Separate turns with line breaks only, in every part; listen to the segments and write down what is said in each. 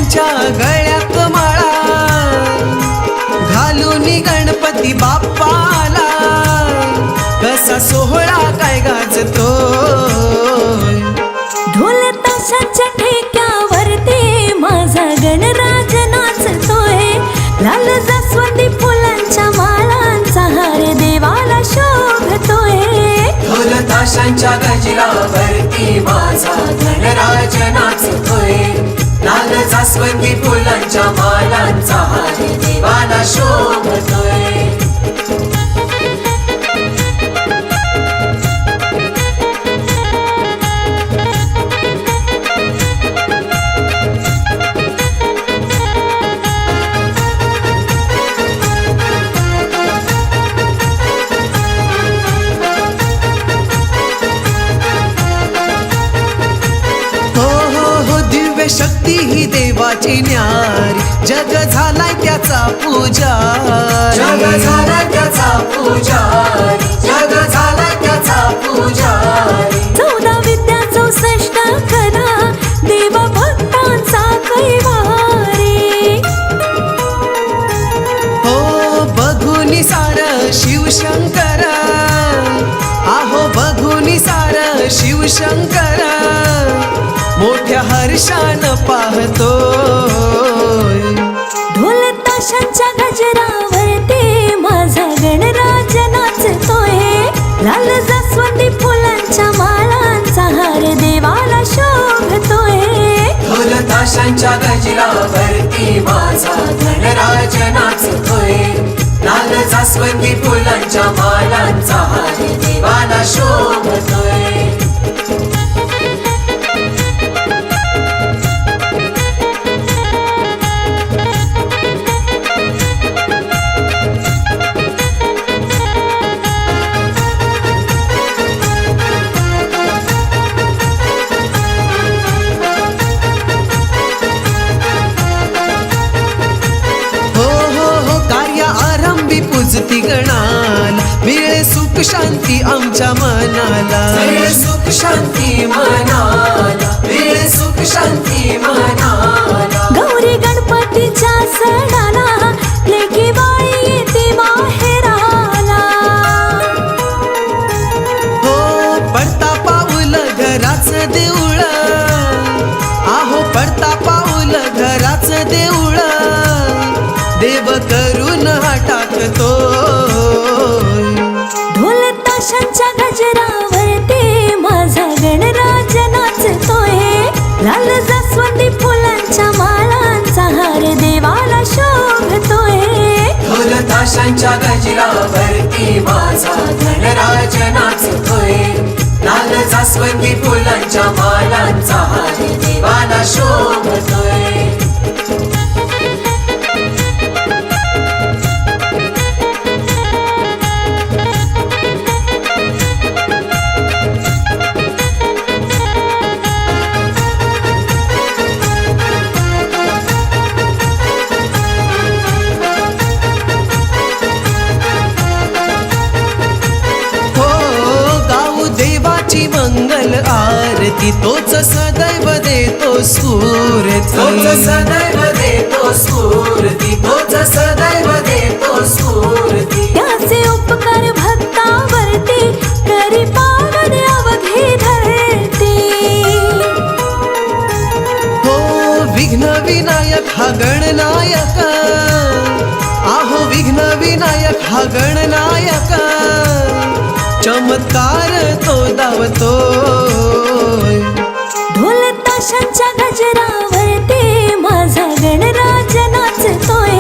मोत्यांच्या गळ्यात माळा घालून गणपती बाप्पाला कसा सोहळा काय गाजतो
ढोल ताशाच्या ठेक्यावरती माझा गणराज नाचतोय लाल जास्वंदी फुलांच्या माळांचा हार देवाला शोभतोय
ढोल ताशांच्या गजरावरती माझा गणराज नाचतोय लाल जास्वंदी फुलांच्या मालांचा हार देवाला शोभतोय शक्ती ही देवाची न्यारी जग झालाय त्याचा पुजारी जग झालाय त्याचा पुजारी जग झालाय त्याचा पुजारी
14 विद्या 64 करा देव भक्तांचा कैवारी
हो बघूनी सार शिवशंकर आहो बघूनी सार शिवशंकर मोठ्या हर्षान पाहतो
ढोल ताशांच्या गजरावरती माझा गणराज नाचतोय लाल जास्वंदी फुलांच्या माळांचा हार देवाला शोभतोय
ढोल ताशांच्या गजरावरती माझा गणराज नाचतोय लाल जास्वंदी फुलांच्या मालांचा हार देवाला शोभतोय पूजती गणाला मिळे सुख शांती आमच्या मनाला मिळे सुख शांती मनाला मिळे सुख शांती मनाला
गौरी गणपतीच्या सणाला लेकी बाई येते माहेराला
हो पडता पाऊल घराचं देऊळ आहो पडता पाऊल घराचं देऊळ देव करून हा टाकतो
ढोल ताशांच्या गजरावरती माझा गणराज नाचतोय लाल जास्वंदी फुलांच्या माळांचा हार देवाला शोभतोय
ढोल ताशांच्या गजरावरती माझा गणराज नाचतोय लाल जास्वंदी फुलांच्या मालांचा हार देवाला शोभतोय मंगल आरती तोच सदैव देतो स्फूर्ती तोच सदैव देतो स्फूर्ती तोच सदैव देतो स्फूर्ती
त्याचे उपकार भक्तावरती करी पावन अवघी धरती
हो विघ्न विनायक हा गणनायक आहो विघ्न विनायक हा गणनायक चमत्कार तो दावतो
ढोल ताशांच्या गजरावरती माझा गणराज नाचतोय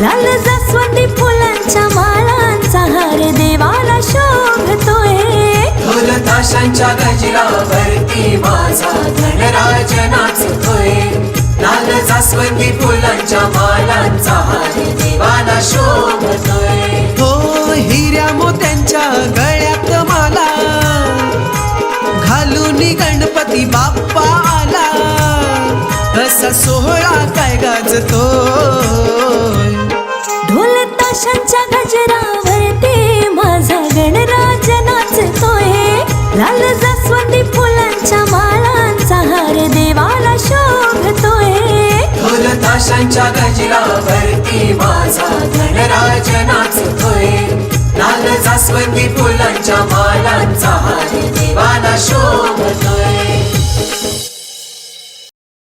लाल जास्वंदी फुलांच्या माळांचा हार देवाला शोभतोय
ढोल ताशांच्या गजरावरती माझा गणराज नाचतोय लाल जास्वंदी फुलांच्या मालांचा हार देवाला शोभतोय हो हिऱ्या मोत्यांच्या गळ्यात माला घालून गणपती बाप्पा आला कसा सोहळा काय गाजतो
ढोल ताशांच्या गजरावरती माझा गणराज नाचतोय लाल जास्वंदी फुलांच्या माळांचा हार देवाला शोभतोय
ताशांच्या गजरावरती माझा धनराज नाचतोय. लाल जास्वंदी फुलांच्या मालांचा हार देवाला शोभतोय.